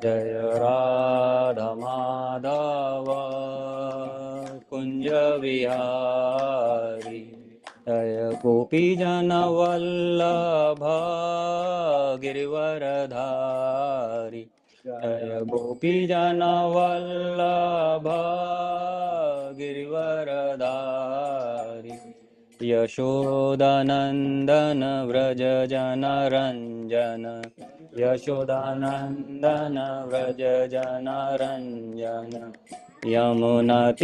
जय राधा माधव कुंज विहारी जय गोपी जन वल्लभ गिरिवरधारी जय गोपी जन वल्लभ गिरिवरधारी यशोदानन्दन व्रज जनरञ्जन यशोदानन्दन व्रज जनरञ्जन यमुनातीरावनचारि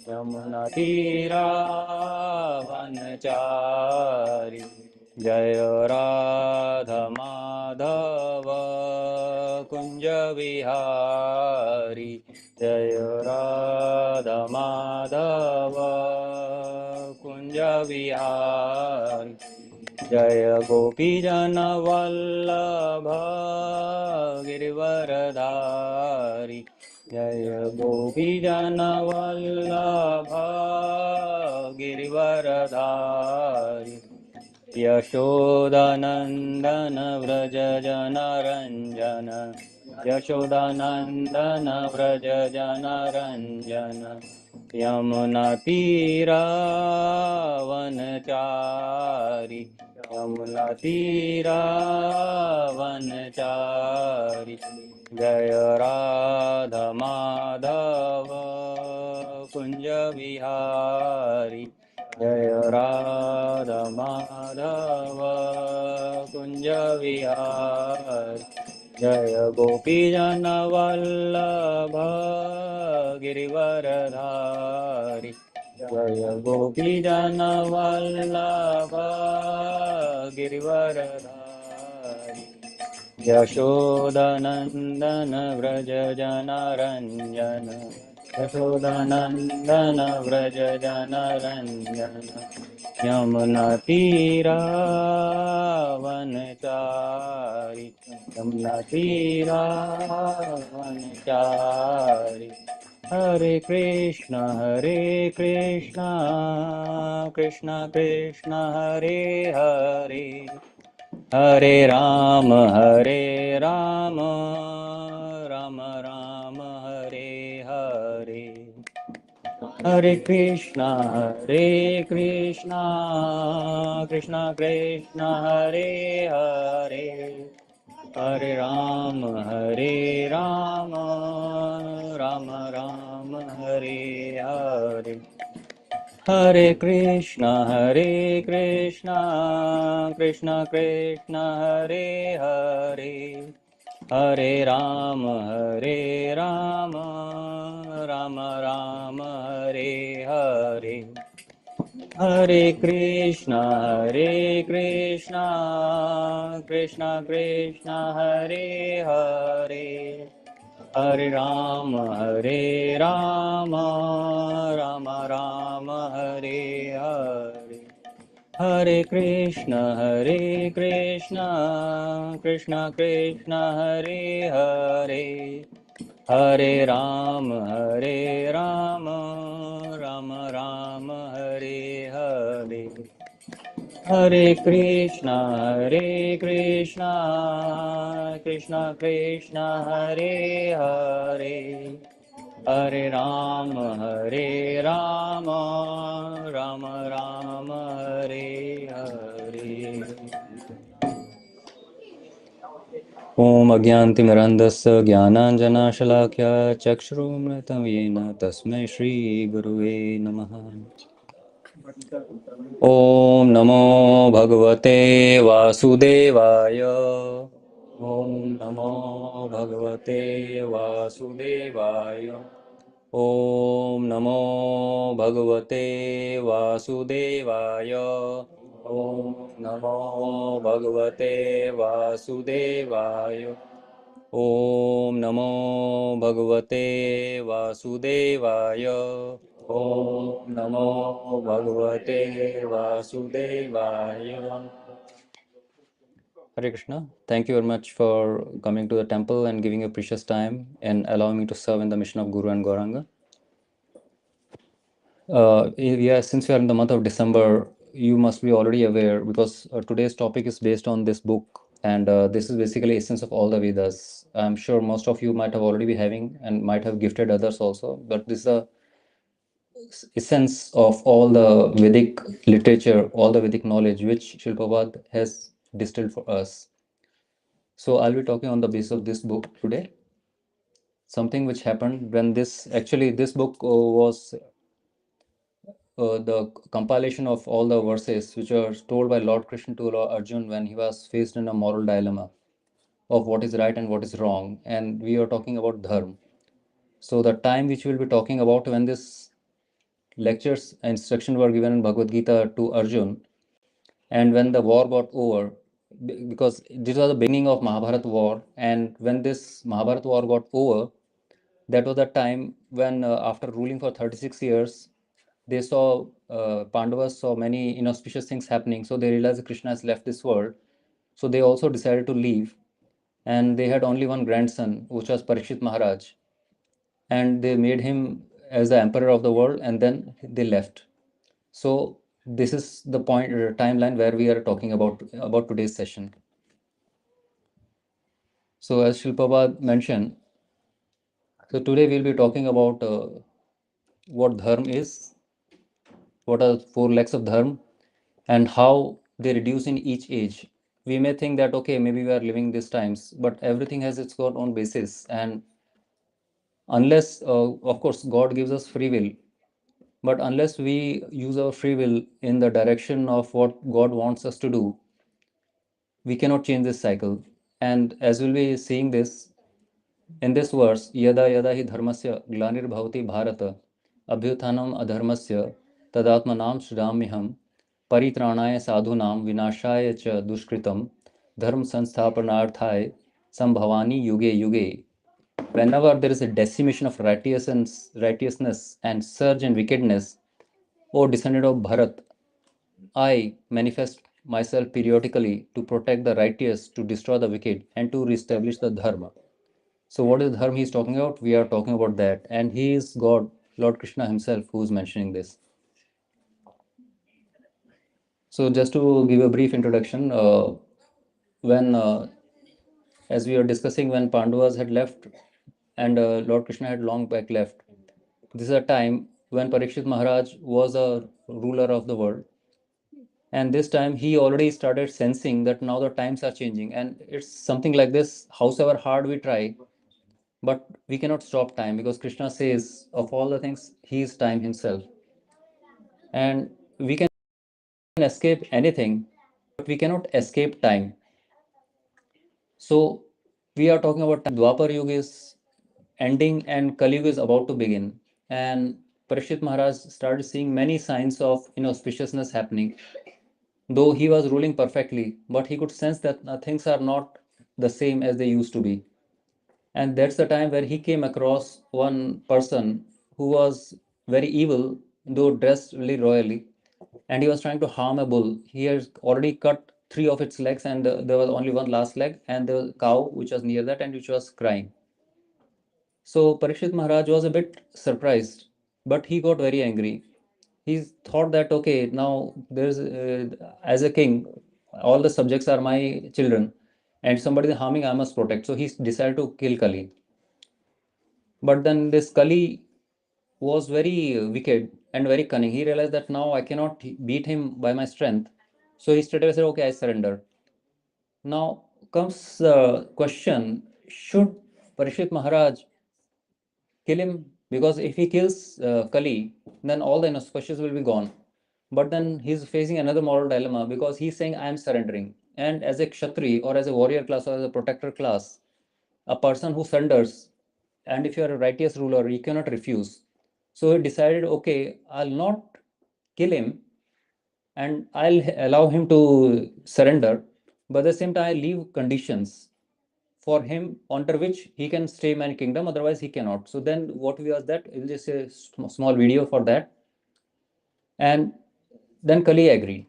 यमुनातीरावनचारि जय राधा माधव कुंज विहारी जय राधा माधव कुंज विहारी जय गोपी जन वल्लभ गिरिवरधारी जय गोपी जन वल्लभ गिरिवरधारी यशोदानन्दन व्रज जनरञ्जन यशोदानन्दन व्रज जनरञ्जन यमुनातीरावनचारि यमुनातीरावनचारि जय राधा माधव कुंज विहारी जय राधा माधव कुंज विहारी जय गोपी जन वल्लभ गिरिवरधारी जय गोपी जन वल्लभ गिरिवरधारी यशोदानन्दन व्रज जनरञ्जन यशोदानन्दन व्रज जनरञ्जन यमुनातीरावनचारि यमुनातीरावनचारि हरे कृष्ण कृष्ण कृष्ण हरे हरे हरे राम राम राम हरे हरे हरे कृष्णा कृष्णा कृष्णा हरे हरे हरे राम राम राम हरे हरे हरे कृष्णा कृष्णा कृष्णा हरे हरे हरे राम राम हरे हरे हरे कृष्णा कृष्णा कृष्णा हरे हरे हरे राम राम हरे हरे हरे कृष्णा कृष्णा कृष्णा हरे हरे हरे राम राम हरे हरे हरे कृष्णा कृष्णा कृष्णा हरे हरे हरे राम राम हरे हरे ओम अज्ञानतिमिरन्धस्य ज्ञानाञ्जनशलाकया चक्षुरुन्मिलितं येन तस्मै श्रीगुरुवे नमः। ओम नमो भगवते वासुदेवाय ओम नमो भगवते वासुदेवाय ओम नमो भगवते वासुदेवाय ओम नमो भगवते वासुदेवाय ओम नमो भगवते वासुदेवाय ओम नमो भगवते वासुदेवाय Hare Krishna. Thank you very much for coming to the temple and giving your precious time and allowing me to serve in the mission of Guru and Gauranga. Yeah, since we are in the month of December, you must be already aware because today's topic is based on this book, and this is basically essence of all the Vedas. I'm sure most of you might have already be having and might have gifted others also, but this is the essence of all the Vedic literature, all the Vedic knowledge which Shilpavad has distilled for us. So I'll be talking on the basis of this book today. Something which happened when this book was the compilation of all the verses which were told by Lord Krishna to Lord Arjun when he was faced in a moral dilemma of what is right and what is wrong. And we are talking about dharma. So the time which we'll be talking about when this lectures and instruction were given in Bhagavad Gita to Arjun, and when the war got over, because this was the beginning of Mahabharata war, and when this Mahabharata war got over, that was the time when after ruling for 36 years, they saw Pandavas saw many inauspicious things happening, so they realized Krishna has left this world, so they also decided to leave, and they had only one grandson, which was Parikshit Maharaj, and they made him as the emperor of the world, and then they left. So this is the point timeline where we are talking about today's session. So as Shilpabad mentioned, so today we'll be talking about what dharma is, what are four legs of dharma, and how they reduce in each age. We may think that okay, maybe we are living these times, but everything has its own basis, and unless, of course, God gives us free will, but unless we use our free will in the direction of what God wants us to do, we cannot change this cycle. And as we'll be seeing this in this verse, yada yada hi dharmasya glanir bharata abhyuthanam adharmasya tadatmanam sridhamiham paritranaya sadhunam vinashaya cha dushkritam dharma sansthapanarthaya sambhavani yuge yuge. Whenever there is a decimation of righteousness and surge in wickedness, O descendant of Bharat, I manifest myself periodically to protect the righteous, to destroy the wicked, and to reestablish the dharma. So, what is dharma he's talking about? We are talking about that, and he is God, Lord Krishna himself, who is mentioning this. So, just to give a brief introduction, when as we were discussing, when Pandavas had left and Lord Krishna had long back left, this is a time when Parikshit Maharaj was a ruler of the world, and this time he already started sensing that now the times are changing, and it's something like this: howsoever hard we try, but we cannot stop time, because Krishna says of all the things he is time himself, and we can escape anything, but we cannot escape time. So we are talking about time. Dwapar Yuga is ending and Kali Yuga is about to begin, and Parikshit Maharaj started seeing many signs of inauspiciousness happening. Though he was ruling perfectly, but he could sense that things are not the same as they used to be. And that's the time where he came across one person who was very evil, though dressed really royally, and he was trying to harm a bull. He has already cut three of its legs, and there was only one last leg, and there was a cow which was near that and which was crying. So Parikshit Maharaj was a bit surprised, but he got very angry. He thought that okay, now there's as a king, all the subjects are my children, and somebody is harming, I must protect. So he decided to kill Kali. But then this Kali was very wicked and very cunning. He realized that now I cannot beat him by my strength. So he straight away said, okay, I surrender. Now comes the question, should Parishit Maharaj kill him? Because if he kills Kali, then all the inauspicious will be gone. But then he's facing another moral dilemma, because he's saying, I am surrendering. And as a Kshatri or as a warrior class or as a protector class, a person who surrenders, and if you are a righteous ruler, you cannot refuse. So he decided, okay, I'll not kill him, and I'll allow him to surrender, but at the same time, I leave conditions for him under which he can stay in my kingdom, otherwise he cannot. So then what we was that, we'll just a small video for that. And then Kali agreed.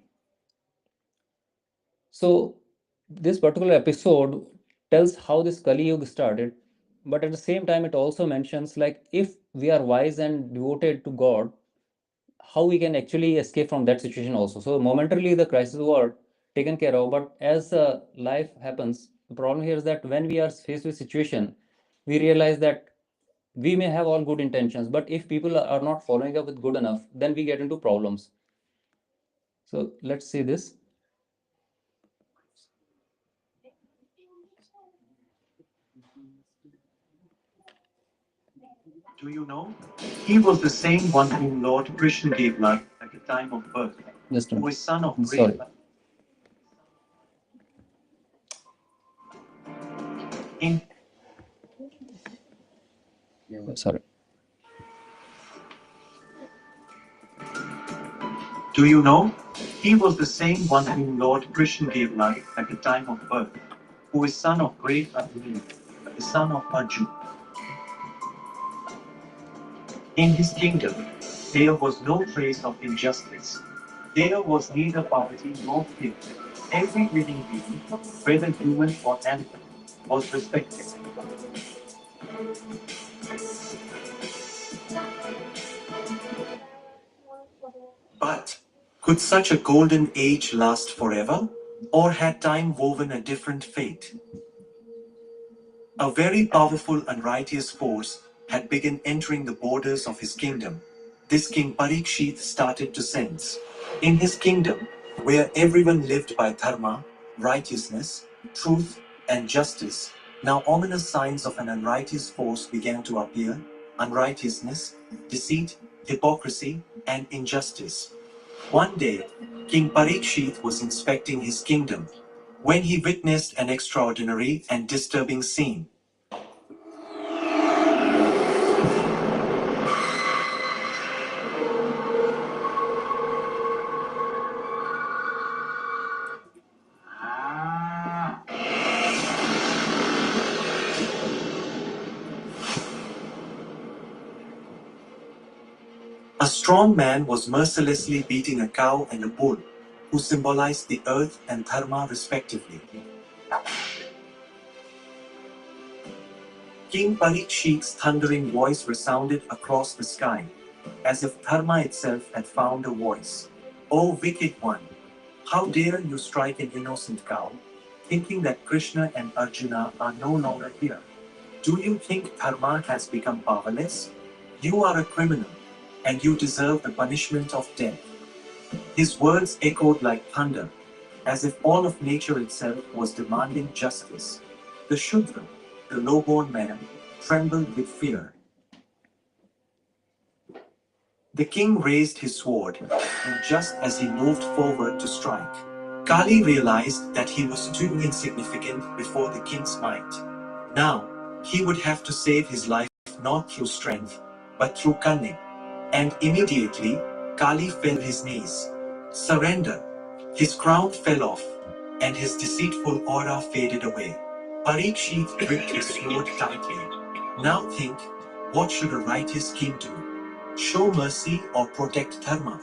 So this particular episode tells how this Kali Yuga started, but at the same time, it also mentions like if we are wise and devoted to God, how we can actually escape from that situation also. So momentarily the crisis were taken care of, but as life happens, the problem here is that when we are faced with situation, we realize that we may have all good intentions, but if people are not following up with good enough, then we get into problems. So let's see this. Do you know? He was the same one whom Lord Krishna gave life at the time of birth, Just a who minute. is son of Sorry. in Sorry. Do you know? He was the same one whom Lord Krishna gave life at the time of birth, who is son of great Arjuna, the son of Arjuna. In his kingdom, there was no trace of injustice. There was neither poverty nor fear. Every living being, whether human or animal, was respected. But could such a golden age last forever? Or had time woven a different fate? A very powerful and righteous force had begun entering the borders of his kingdom. This King Parikshit started to sense. In his kingdom, where everyone lived by dharma, righteousness, truth, and justice, now ominous signs of an unrighteous force began to appear: unrighteousness, deceit, hypocrisy, and injustice. One day, King Parikshit was inspecting his kingdom when he witnessed an extraordinary and disturbing scene. A strong man was mercilessly beating a cow and a bull, who symbolized the earth and dharma respectively. King Parikshit's thundering voice resounded across the sky, as if dharma itself had found a voice. O wicked one! How dare you strike an innocent cow, thinking that Krishna and Arjuna are no longer here? Do you think dharma has become powerless? You are a criminal, and you deserve the punishment of death. His words echoed like thunder, as if all of nature itself was demanding justice. The Shudra, the low-born man, trembled with fear. The king raised his sword, and just as he moved forward to strike, Kali realized that he was too insignificant before the king's might. Now, he would have to save his life not through strength, but through cunning. And immediately, Kali fell to his knees. Surrender. His crown fell off, and his deceitful aura faded away. Parikshit gripped his sword tightly. Now think, what should a righteous king do? Show mercy or protect dharma?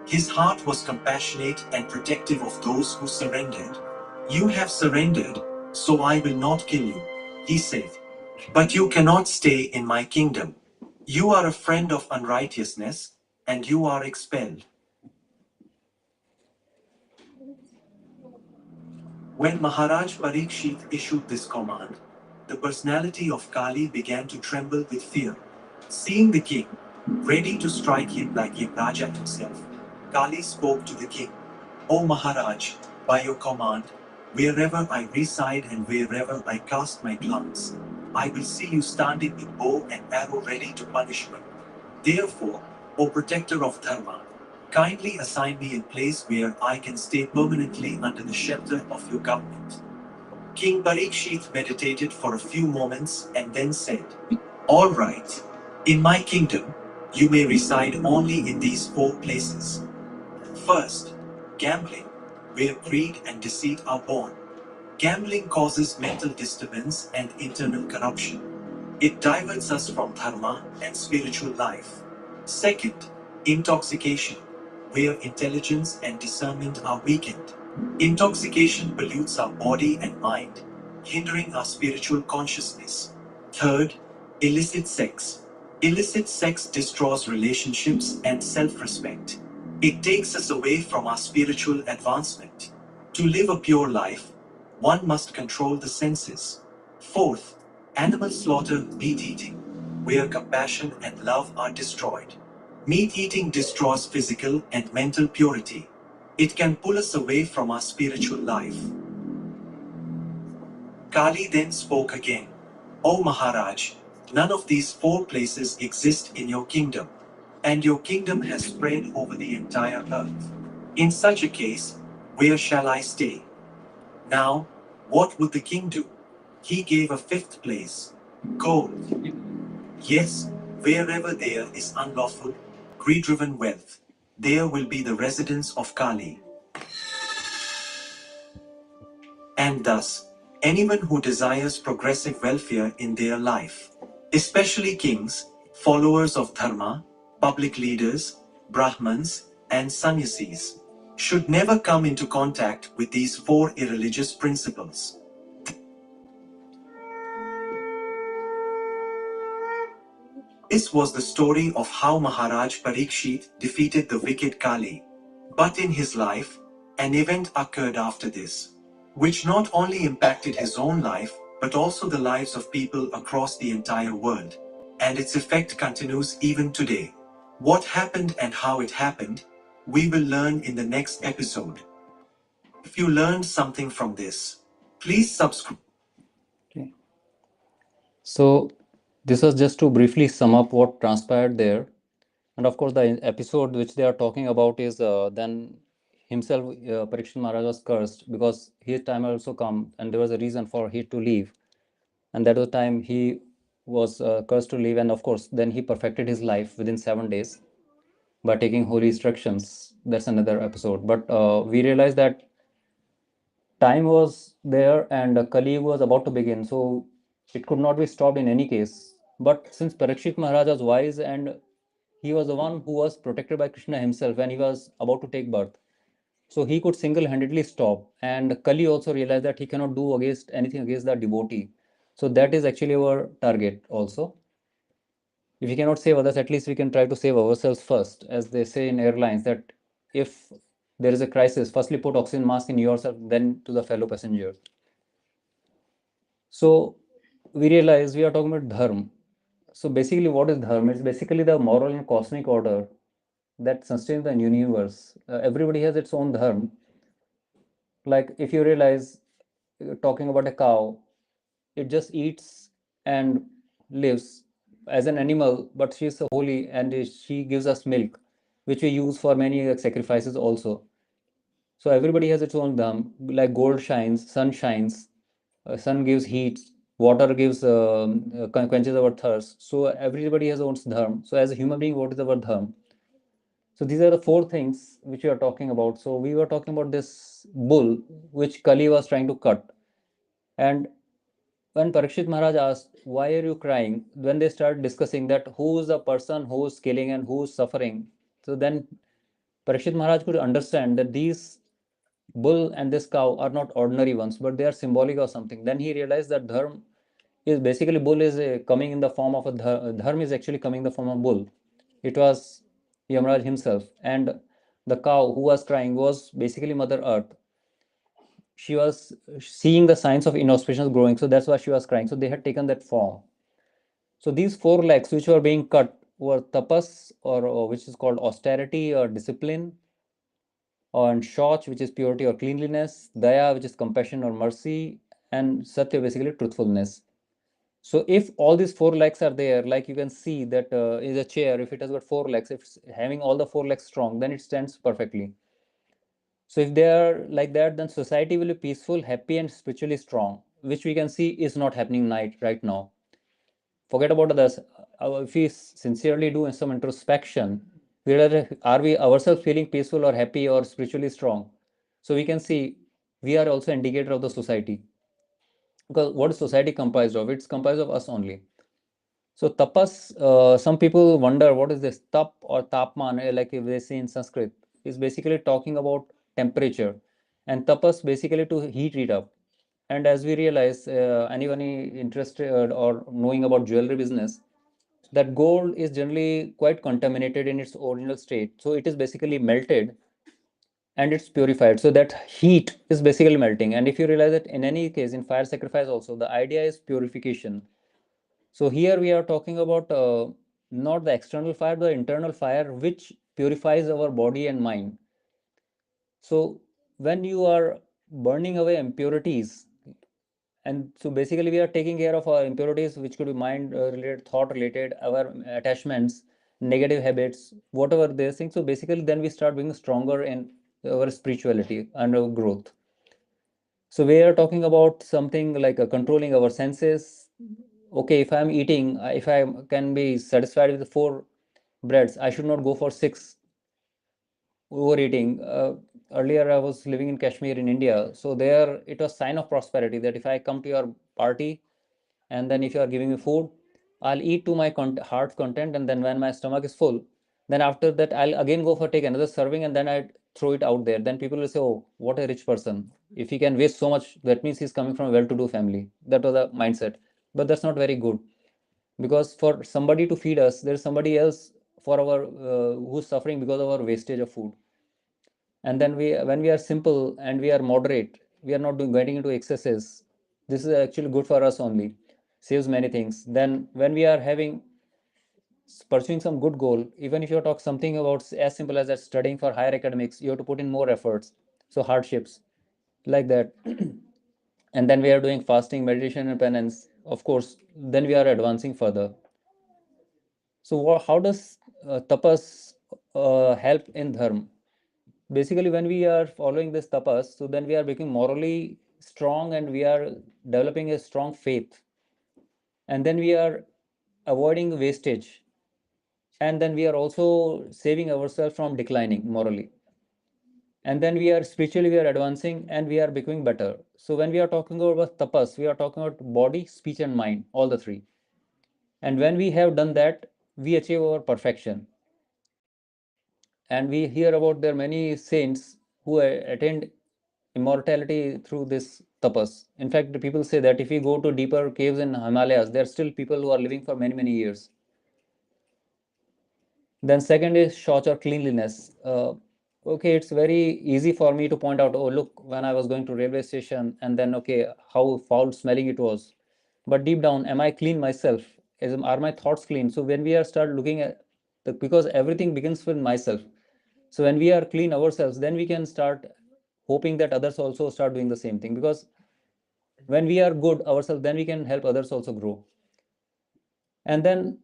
His heart was compassionate and protective of those who surrendered. You have surrendered, so I will not kill you, he said. But you cannot stay in my kingdom. You are a friend of unrighteousness, and you are expelled. When Maharaj Parikshit issued this command, the personality of Kali began to tremble with fear. Seeing the king, ready to strike him like a Raja himself, Kali spoke to the king. O Maharaj, by your command, wherever I reside and wherever I cast my glance, I will see you standing with bow and arrow ready to punish me. Therefore, O protector of Dharma, kindly assign me a place where I can stay permanently under the shelter of your government. King Parikshit meditated for a few moments and then said, All right, in my kingdom, you may reside only in these four places. First, gambling, where greed and deceit are born. Gambling causes mental disturbance and internal corruption. It diverts us from dharma and spiritual life. Second, intoxication, where intelligence and discernment are weakened. Intoxication pollutes our body and mind, hindering our spiritual consciousness. Third, illicit sex, Illicit sex destroys relationships and self respect. It takes us away from our spiritual advancement. To live a pure life, one must control the senses. Fourth, animal slaughter, meat eating, where compassion and love are destroyed. Meat eating destroys physical and mental purity. It can pull us away from our spiritual life. Kali then spoke again. O Maharaj, none of these four places exist in your kingdom, and your kingdom has spread over the entire earth. In such a case, where shall I stay? Now, what would the king do? He gave a fifth place, gold. Yes, wherever there is unlawful, greed driven wealth, there will be the residence of Kali. And thus, anyone who desires progressive welfare in their life, especially kings, followers of Dharma, public leaders, Brahmins, and sannyasis, should never come into contact with these four irreligious principles. This was the story of how Maharaj Parikshit defeated the wicked Kali. But in his life, an event occurred after this, which not only impacted his own life, but also the lives of people across the entire world. And its effect continues even today. What happened and how it happened, we will learn in the next episode. If you learned something from this, please subscribe. Okay. So this was just to briefly sum up what transpired there. And of course, the episode which they are talking about is then himself, Parikshit Maharaj was cursed because his time had also come and there was a reason for he to leave. And that was the time he was cursed to leave. And of course, then he perfected his life within 7 days by taking holy instructions. That's another episode. But we realized that time was there and Kali was about to begin, so it could not be stopped in any case. But since Parikshit Maharaj was wise and he was the one who was protected by Krishna himself when he was about to take birth, so he could single-handedly stop. And Kali also realized that he cannot do against anything against the devotee. So that is actually our target also. If we cannot save others, at least we can try to save ourselves first, as they say in airlines that if there is a crisis, firstly put oxygen mask in yourself, then to the fellow passenger. So we realize we are talking about dharma. So basically, what is dharma? It's basically the moral and cosmic order that sustains the universe. Everybody has its own dharma. Like if you realize, talking about a cow, it just eats and lives as an animal, but she's holy and she gives us milk, which we use for many sacrifices also. So everybody has its own dharma. Like gold shines, sun shines, sun gives heat, water gives quenches our thirst. So everybody has own dharma. So as a human being, what is our dharma? So these are the four things which we are talking about. So we were talking about this bull which Kali was trying to cut. And when Parikshit Maharaj asked, "Why are you crying?" when they start discussing that who is the person who is killing and who is suffering, so then Parikshit Maharaj could understand that these bull and this cow are not ordinary ones, but they are symbolic of something. Then he realized that dharma is basically bull is coming in the form of a dharma is actually coming in the form of bull. It was Yamaraj himself, and the cow who was crying was basically Mother Earth. She was seeing the signs of inauspicious growing, so that's why she was crying. So they had taken that form. So these four legs which were being cut were tapas, or which is called austerity or discipline, and shoch, which is purity or cleanliness, daya, which is compassion or mercy, and satya, basically truthfulness. So if all these four legs are there, like you can see that is a chair, if it has got four legs, if it's having all the four legs strong, then it stands perfectly. So if they are like that, then society will be peaceful, happy, and spiritually strong, which we can see is not happening right now. Forget about others. If we sincerely do some introspection, are we ourselves feeling peaceful or happy or spiritually strong? So we can see we are also indicator of the society. Because what is society comprised of? It's comprised of us only. So tapas, some people wonder what is this tap or tapman, like they say in Sanskrit, is basically talking about temperature, and tapas basically to heat it up. And as we realize, anyone interested or knowing about jewelry business, That gold is generally quite contaminated in its original state. So it is basically melted and it's purified. So that heat is basically melting. And if you realize that in any case, in fire sacrifice also, the idea is purification. So here we are talking about not the external fire, the internal fire, which purifies our body and mind. So when you are burning away impurities, and so basically we are taking care of our impurities, which could be mind related, thought related, our attachments, negative habits, whatever these things. So basically then we start being stronger in our spirituality and our growth. So we are talking about something like controlling our senses. Okay, if I'm eating, if I can be satisfied with 4 breads, I should not go for 6 overeating. Earlier, I was living in Kashmir in India, so there it was sign of prosperity that if I come to your party, and then if you are giving me food, I'll eat to my heart's content, and then when my stomach is full, then after that I'll again go for take another serving, and then I throw it out there. Then people will say, "Oh, what a rich person! If he can waste so much, that means he's coming from a well-to-do family." That was a mindset, but that's not very good, because for somebody to feed us, there's somebody else for our who's suffering because of our wastage of food. And then when we are simple and we are moderate, we are not getting into excesses. This is actually good for us only, saves many things. Then when we are having pursuing some good goal, even if you talk something about as simple as that studying for higher academics, you have to put in more efforts, so hardships like that. And then we are doing fasting, meditation, and penance, of course, then we are advancing further. So how does tapas help in dharma? Basically, when we are following this tapas, so then we are becoming morally strong and we are developing a strong faith. And then we are avoiding wastage. And then we are also saving ourselves from declining morally. And then we are spiritually, we are advancing and we are becoming better. So when we are talking about tapas, we are talking about body, speech, and mind, all the three. And when we have done that, we achieve our perfection. And we hear about there many saints who attained immortality through this tapas. In fact, the people say that if we go to deeper caves in Himalayas, there are still people who are living for many, many years. Then second is shauch or cleanliness. Okay, it's very easy for me to point out, oh, look, when I was going to railway station and then, okay, how foul smelling it was. But deep down, am I clean myself? Are my thoughts clean? So when we are start looking at because everything begins with myself. So when we are clean ourselves, then we can start hoping that others also start doing the same thing. Because when we are good ourselves, then we can help others also grow. And then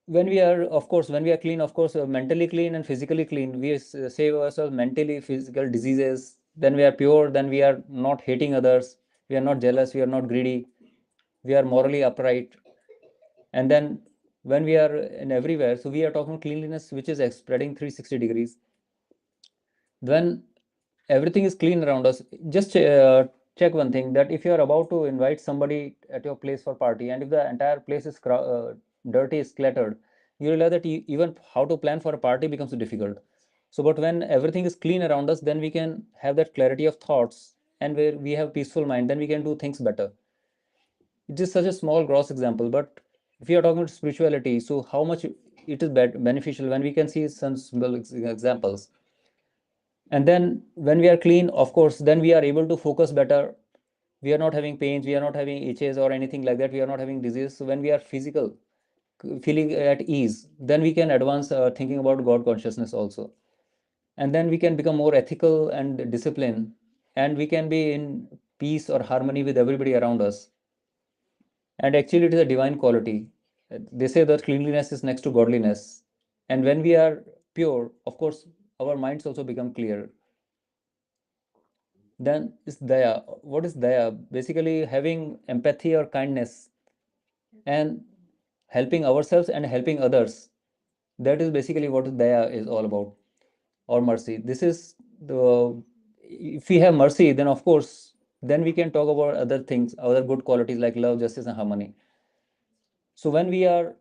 when we are, of course, when we are clean, of course, mentally clean and physically clean, we save ourselves mentally, physical diseases. Then we are pure, then we are not hating others. We are not jealous, we are not greedy. We are morally upright. And then when we are in everywhere, so we are talking cleanliness, which is spreading 360 degrees. When everything is clean around us, just check one thing, that if you are about to invite somebody at your place for party, and if the entire place is dirty, is cluttered, you realize that even how to plan for a party becomes difficult. So but when everything is clean around us, then we can have that clarity of thoughts, and where we have peaceful mind, then we can do things better. It is such a small gross example, but if you are talking about spirituality, so how much it is beneficial when we can see some simple examples. And then when we are clean, of course, then we are able to focus better. We are not having pains, we are not having itches or anything like that, we are not having disease. So when we are physical, feeling at ease, then we can advance thinking about God consciousness also. And then we can become more ethical and disciplined, and we can be in peace or harmony with everybody around us. And actually, it is a divine quality. They say that cleanliness is next to godliness. And when we are pure, of course, our minds also become clear. Then is daya. What is daya? Basically, having empathy or kindness and helping ourselves and helping others. That is basically what daya is all about, or mercy. This is the, if we have mercy, then of course, then we can talk about other things, other good qualities like love, justice, and harmony. So when we are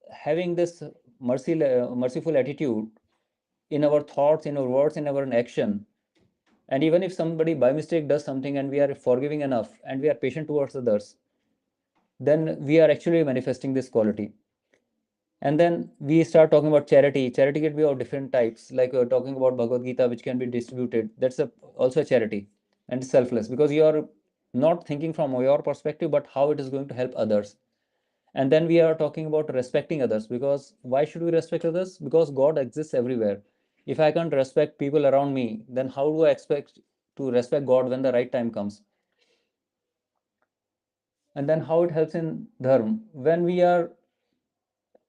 having this merciful attitude in our thoughts, in our words, in our action, and even if somebody by mistake does something and we are forgiving enough and we are patient towards others, then we are actually manifesting this quality. And then we start talking about charity. Charity can be of different types. Like we're talking about Bhagavad Gita, which can be distributed. That's also a charity and selfless, because you are not thinking from your perspective, but how it is going to help others. And then we are talking about respecting others, because why should we respect others? Because God exists everywhere. If I can't respect people around me, then how do I expect to respect God when the right time comes? And then how it helps in dharma. When we are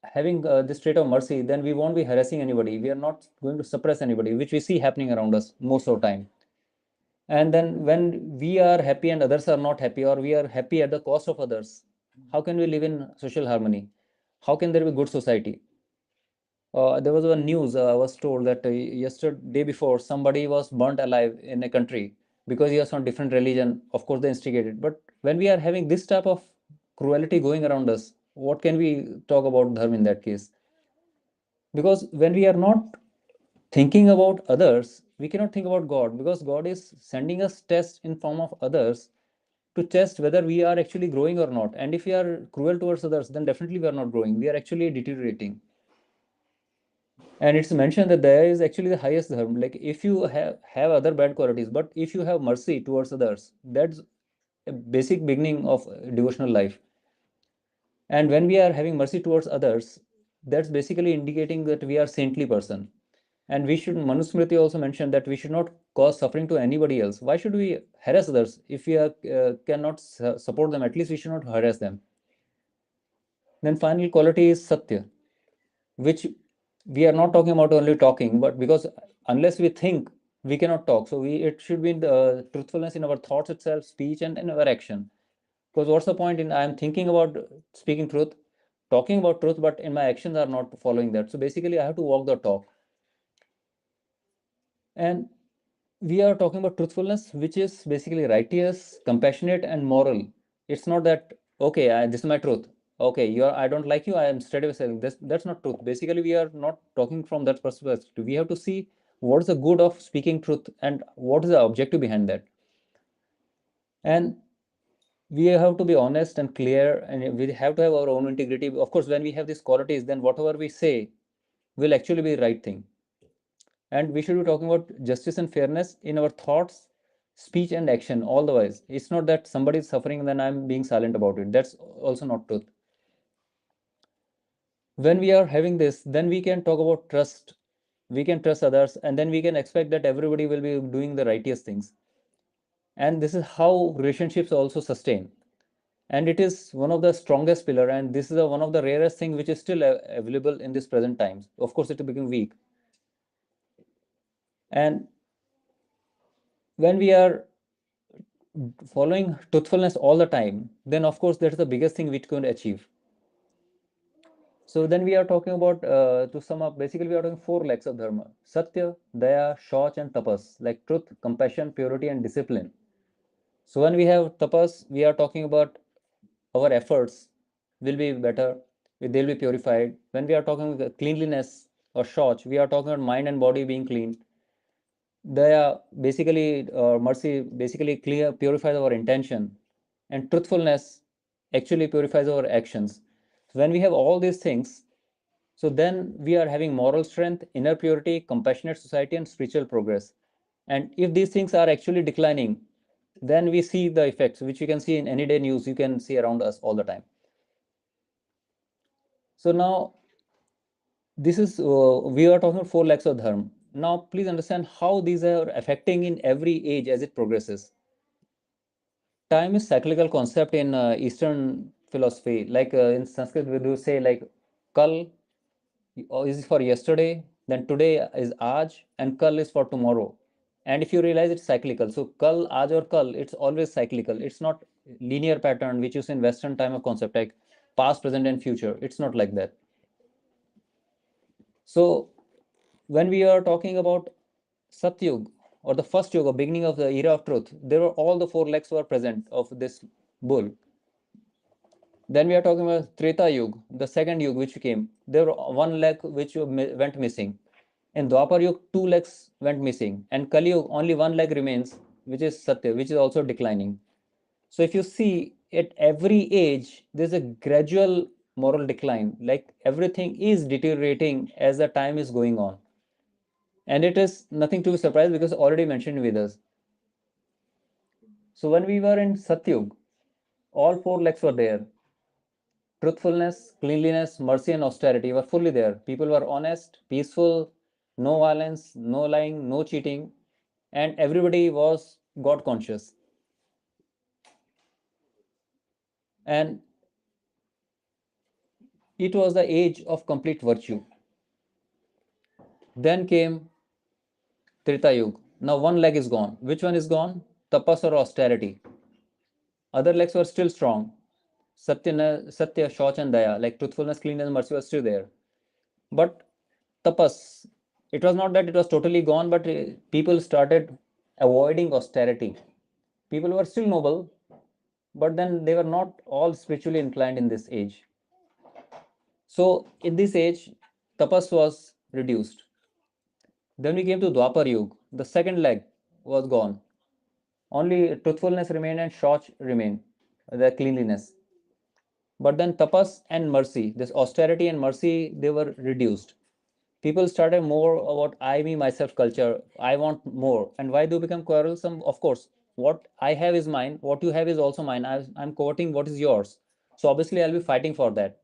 having this trait of mercy, then we won't be harassing anybody. We are not going to suppress anybody, which we see happening around us most of the time. And then when we are happy and others are not happy, or we are happy at the cost of others, how can we live in social harmony? How can there be good society? There was one news, I was told that yesterday before, somebody was burnt alive in a country because he was from different religion. Of course, they instigated. But when we are having this type of cruelty going around us, what can we talk about dharma in that case? Because when we are not thinking about others, we cannot think about God, because God is sending us tests in form of others to test whether we are actually growing or not. And if we are cruel towards others, then definitely we are not growing. We are actually deteriorating. And it's mentioned that there is actually the highest dharma. Like if you have other bad qualities, but if you have mercy towards others, that's a basic beginning of devotional life. And when we are having mercy towards others, that's basically indicating that we are saintly person. And we should, Manusmriti also mentioned that we should not cause suffering to anybody else. Why should we harass others? If we are, cannot support them, at least we should not harass them. Then final quality is satya, which we are not talking about only talking, but because unless we think, we cannot talk. So it should be the truthfulness in our thoughts itself, speech, and in our action. Because what's the point in I am thinking about speaking truth, talking about truth, but in my actions are not following that? So basically, I have to walk the talk. And we are talking about truthfulness, which is basically righteous, compassionate, and moral. It's not that okay, this is my truth. Okay, you're I don't like you. I am straight away saying this. That's not truth. Basically, we are not talking from that perspective. We have to see what is the good of speaking truth and what is the objective behind that. And we have to be honest and clear, and we have to have our own integrity. Of course, when we have these qualities, then whatever we say will actually be the right thing. And we should be talking about justice and fairness in our thoughts, speech, and action all the ways. It's not that somebody is suffering and then I'm being silent about it. That's also not truth. When we are having this, then we can talk about trust. We can trust others, and then we can expect that everybody will be doing the righteous things. And this is how relationships also sustain. And it is one of the strongest pillar, and this is one of the rarest thing which is still available in this present times. Of course, it will become weak. And when we are following truthfulness all the time, then of course that's the biggest thing which going to achieve. So then we are talking about, to sum up, basically we are talking four legs of dharma: satya, daya, shauch, and tapas, like truth, compassion, purity, and discipline. So when we have tapas, we are talking about our efforts will be better, they'll be purified. When we are talking about cleanliness or shauch, we are talking about mind and body being clean. Daya, basically, mercy, basically clear purifies our intention, and truthfulness actually purifies our actions. So when we have all these things, so then we are having moral strength, inner purity, compassionate society, and spiritual progress. And if these things are actually declining, then we see the effects, which you can see in any day news, you can see around us all the time. So now this is we are talking about four legs of dharma. Now please understand how these are affecting in every age as it progresses. Time is cyclical concept in Eastern philosophy. Like in Sanskrit, we do say like kal is for yesterday, then today is aaj, and kal is for tomorrow. And if you realize it's cyclical, so kal, aaj, or kal, it's always cyclical. It's not linear pattern which is in Western time of concept like past, present, and future. It's not like that. So when we are talking about Satyug, or the first yoga, beginning of the era of truth, there were all the four legs were present of this bull. Then we are talking about Treta Yuga, the second Yuga which came. There were one leg which went missing. In Dwapar Yuga, two legs went missing. And Kali Yuga, only one leg remains, which is Satya, which is also declining. So if you see at every age, there's a gradual moral decline. Like everything is deteriorating as the time is going on. And it is nothing to be surprised because already mentioned with us. So when we were in Satyug, all four legs were there. Truthfulness, cleanliness, mercy, and austerity were fully there. People were honest, peaceful, no violence, no lying, no cheating, and everybody was God conscious. And it was the age of complete virtue. Then came Treta Yuga. Now one leg is gone. Which one is gone? Tapas or austerity. Other legs were still strong. Satya, Shauch, and Daya, like truthfulness, cleanness, mercy was still there. But tapas, it was not that it was totally gone, but people started avoiding austerity. People were still noble, but then they were not all spiritually inclined in this age. So in this age, tapas was reduced. Then we came to Dwapar Yuga. The second leg was gone. Only truthfulness remained and Shauch remained, the cleanliness. But then tapas and mercy, this austerity and mercy, they were reduced. People started more about I, me, myself culture. I want more. And why do you become quarrelsome? Of course, what I have is mine. What you have is also mine. I'm coveting what is yours. So obviously, I'll be fighting for that.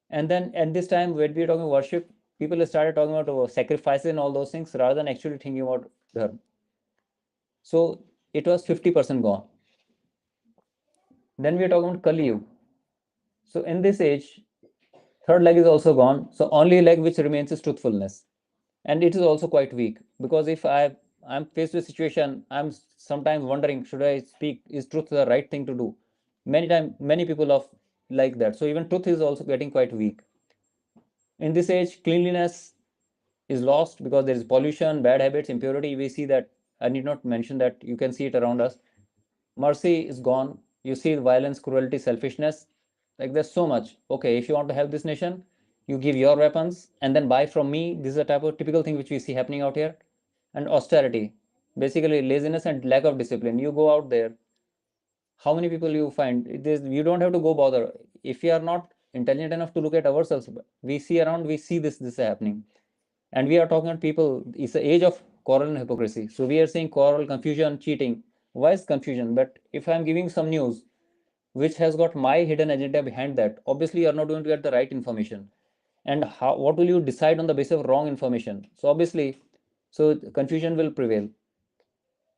And then at this time, when we are talking worship, people started talking about sacrifices and all those things rather than actually thinking about dharma. So it was 50% gone. Then we are talking about Kali Yuga. So in this age, third leg is also gone. So only leg which remains is truthfulness. And it is also quite weak because if I'm faced with a situation, I'm sometimes wondering, should I speak? Is truth the right thing to do? Many times, many people of like that. So even truth is also getting quite weak. In this age, cleanliness is lost because there is pollution, bad habits, impurity. We see that. I need not mention that. You can see it around us. Mercy is gone. You see violence, cruelty, selfishness. Like there's so much. Okay, if you want to have this nation, you give your weapons and then buy from me. This is a type of typical thing which we see happening out here. And austerity, basically laziness and lack of discipline. You go out there, how many people you find? You don't have to go bother. If we are not intelligent enough to look at ourselves, we see around, we see this happening. And we are talking about people, it's the age of quarrel and hypocrisy. So we are saying quarrel, confusion, cheating. Why is confusion? But if I'm giving some news which has got my hidden agenda behind that, obviously you're not going to get the right information. And how, what will you decide on the basis of wrong information? So obviously, so confusion will prevail.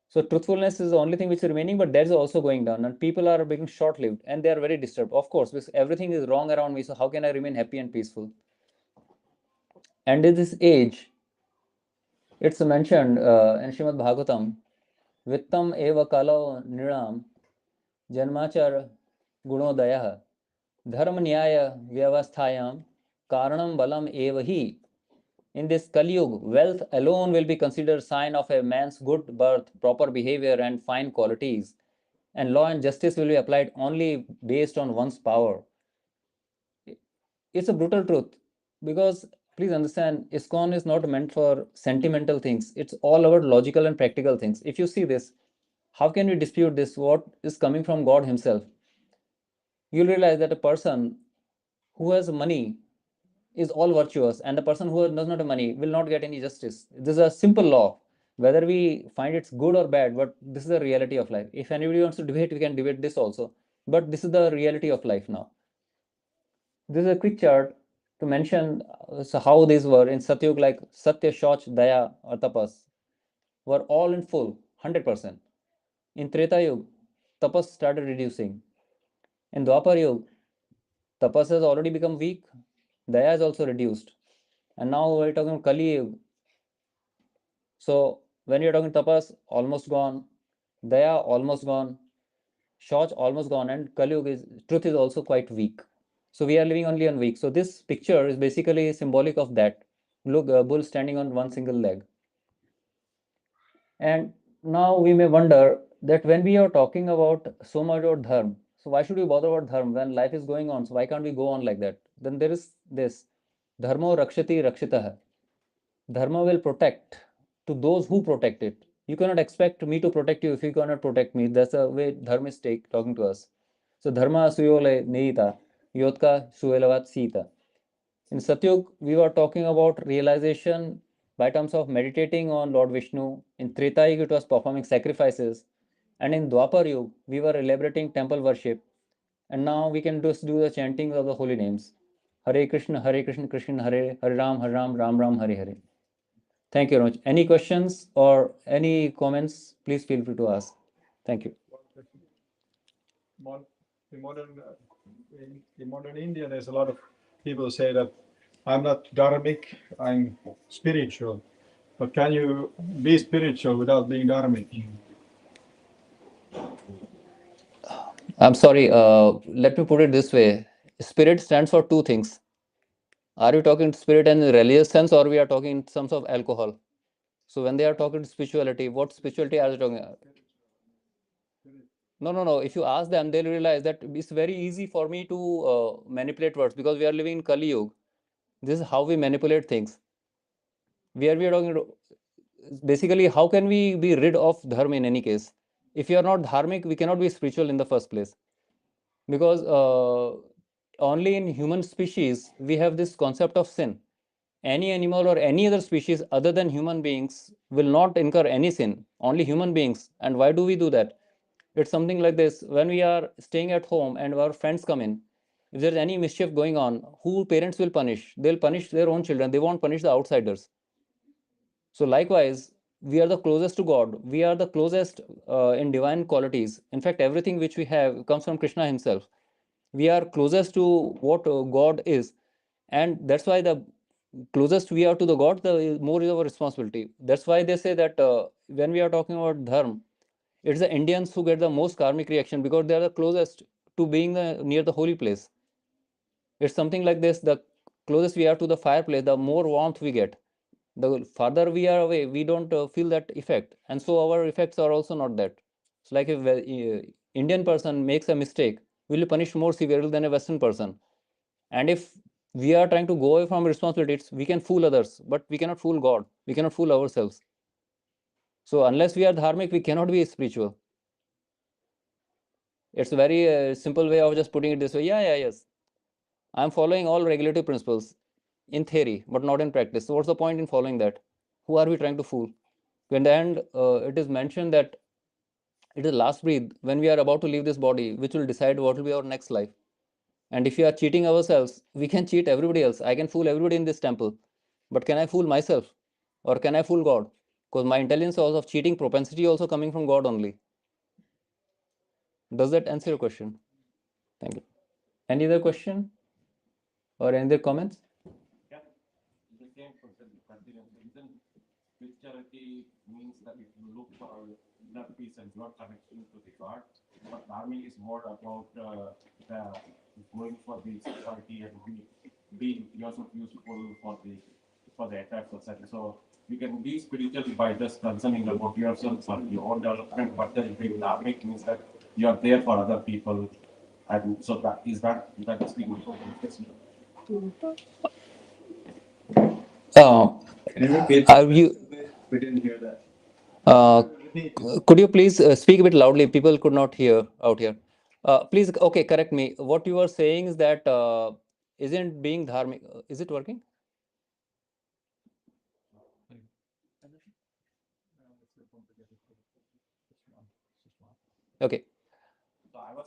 So truthfulness is the only thing which is remaining, but that is also going down, and people are becoming short-lived and they are very disturbed. Of course, because everything is wrong around me. So how can I remain happy and peaceful? And in this age, it's mentioned in Srimad Bhagavatam, Vittam eva kalo niram janmachar gunodayah dharma nyaya vyavasthayam karanam balam eva hi. In this Kali Yuga, wealth alone will be considered sign of a man's good birth, proper behavior, and fine qualities. And law and justice will be applied only based on one's power. It's a brutal truth because please understand, ISKCON is not meant for sentimental things. It's all about logical and practical things. If you see this, how can we dispute this? What is coming from God Himself? You'll realize that a person who has money is all virtuous, and the person who does not have money will not get any justice. This is a simple law. Whether we find it's good or bad, but this is the reality of life. If anybody wants to debate, we can debate this also. But this is the reality of life now. This is a quick chart to mention so how these were in Satyug, like Satya, Shauch, Daya, or Tapas were all in full, 100%. In Treta Yuga, Tapas started reducing. In Dwapar Yuga, Tapas has already become weak, Daya is also reduced. And now we're talking Kali Yuga. So when you're talking Tapas, almost gone, Daya almost gone, Shauch almost gone, and Kali Yuga is truth is also quite weak. So we are living only on weak. So this picture is basically symbolic of that. Look, a bull standing on one single leg. And now we may wonder that when we are talking about so much about dharma, so why should we bother about dharma when life is going on? So why can't we go on like that? Then there is this dharma rakshati rakshitah. Dharma will protect to those who protect it. You cannot expect me to protect you if you cannot protect me. That's the way dharma is talking to us. So dharma suyole nihita. Yotka Shuelavat Sita. In Satyug, we were talking about realization by terms of meditating on Lord Vishnu. In Treta Yuga, it was performing sacrifices. And in Dwapar Yuga, we were elaborating temple worship. And now we can just do the chanting of the holy names. Hare Krishna, Krishna Hare, Hare Ram, Ram Ram, Hare Hare. Thank you very much. Any questions or any comments, please feel free to ask. Thank you. In modern India, there's a lot of people say that I'm not dharmic, I'm spiritual. But can you be spiritual without being dharmic? I'm sorry, let me put it this way. Spirit stands for two things. Are you talking spirit in religious sense or we are talking in terms of alcohol? So when they are talking spirituality, what spirituality are they talking about? No, no, no. If you ask them, they'll realize that it's very easy for me to manipulate words because we are living in Kali Yuga. This is how we manipulate things. Where we are talking basically, how can we be rid of dharma in any case? If you are not dharmic, we cannot be spiritual in the first place. Because only in human species, we have this concept of sin. Any animal or any other species other than human beings will not incur any sin, only human beings. And why do we do that? It's something like this. When we are staying at home and our friends come in, if there's any mischief going on, who parents will punish? They'll punish their own children. They won't punish the outsiders. So likewise, we are the closest to God. We are the closest in divine qualities. In fact, everything which we have comes from Krishna himself. We are closest to what God is. And that's why the closest we are to the God, the more is our responsibility. That's why they say that when we are talking about dharma, it's the Indians who get the most karmic reaction because they are the closest to being near the holy place. It's something like this: the closest we are to the fireplace, the more warmth we get. The farther we are away, we don't feel that effect, and so our effects are also not that. So, like if Indian person makes a mistake, will be punished more severely than a Western person. And if we are trying to go away from responsibilities, we can fool others, but we cannot fool God. We cannot fool ourselves. So unless we are dharmic, we cannot be spiritual. It's a very simple way of just putting it this way. Yeah, yeah, yes. I'm following all regulative principles in theory, but not in practice. So what's the point in following that? Who are we trying to fool? In the end, it is mentioned that it is last breath when we are about to leave this body, which will decide what will be our next life. And if we are cheating ourselves, we can cheat everybody else. I can fool everybody in this temple, but can I fool myself, or can I fool God? Because my intelligence also of cheating propensity also coming from God only. Does that answer your question? Thank you. Any other question or any other comments? Yeah, the same person continues. Isn't spirituality means that if you look for inner peace and your connection to the God, but dharma is more about the going for the society and being yourself useful for the entire society. So you can be spiritual by just concerning about yourself or your own development, but then being dharmic means that you are there for other people, and so that is being Uh, are you? We didn't hear that. Uh, could you please speak a bit loudly? People could not hear out here. Please, okay, correct me. What you are saying is that isn't being dharmic. Is it working? Okay. So I was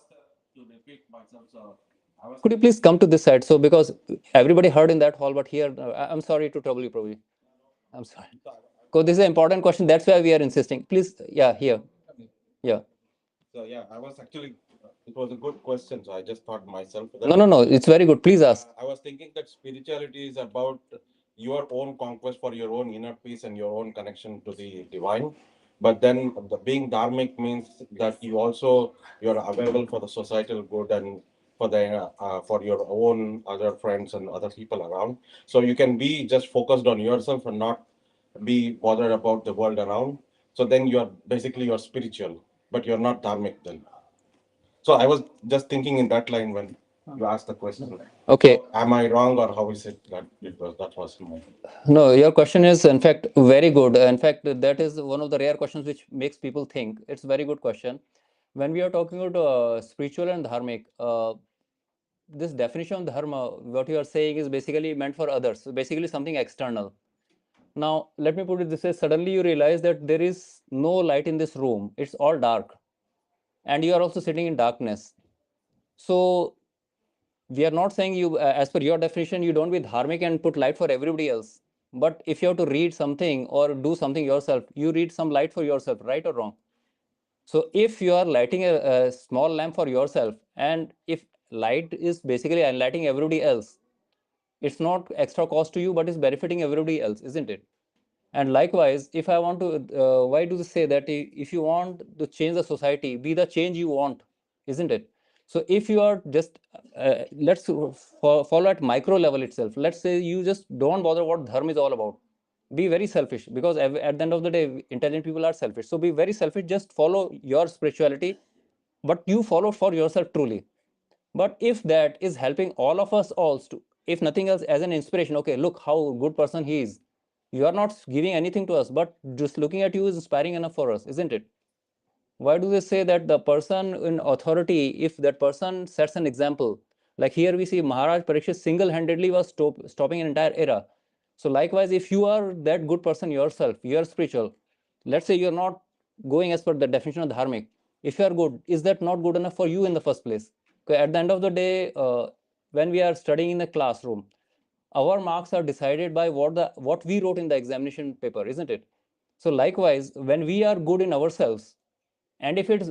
to repeat myself. So I was Could you please come to this side? So because everybody heard in that hall, but here, I'm sorry to trouble you, probably. I'm sorry. Because this is an important question. That's why we are insisting. Please, yeah, here. Yeah. so yeah, I was actually. It was a good question. So I just thought myself that No, no, no. It's very good. Please ask. I was thinking that spirituality is about your own conquest for your own inner peace and your own connection to the divine. But then the being dharmic means that you're available for the societal good and for your own other friends and other people around. So you can be just focused on yourself and not be bothered about the world around. So then you're spiritual, but you're not dharmic then. So I was just thinking in that line when you asked the question. Okay. So am I wrong or how is it that that was my No, your question is, in fact, very good. In fact, that is one of the rare questions which makes people think. It's a very good question. When we are talking about spiritual and dharmic, this definition of dharma, what you are saying is basically meant for others. So basically something external. Now, let me put it this way. Suddenly you realize that there is no light in this room. It's all dark. And you are also sitting in darkness. So we are not saying you, as per your definition, you don't be dharmic and put light for everybody else. But if you have to read something or do something yourself, you read some light for yourself, right or wrong? So if you are lighting a small lamp for yourself, and if light is basically enlightening everybody else, it's not extra cost to you, but it's benefiting everybody else, isn't it? And likewise, if I want to, why do they say that if you want to change the society, be the change you want, isn't it? So if you are just, let's follow at micro level itself. Let's say you just don't bother what dharma is all about. Be very selfish, because at the end of the day, intelligent people are selfish. So be very selfish, just follow your spirituality, but you follow for yourself truly. But if that is helping all of us also, if nothing else, as an inspiration, okay, look how good person he is. You are not giving anything to us, but just looking at you is inspiring enough for us, isn't it? Why do they say that the person in authority, if that person sets an example, like here we see Maharaj Parikshit single-handedly was stopping an entire era. So likewise, if you are that good person yourself, you are spiritual, let's say you're not going as per the definition of dharmic, if you are good, is that not good enough for you in the first place? Okay, at the end of the day, when we are studying in the classroom, our marks are decided by what we wrote in the examination paper, isn't it? So likewise, when we are good in ourselves, and if it's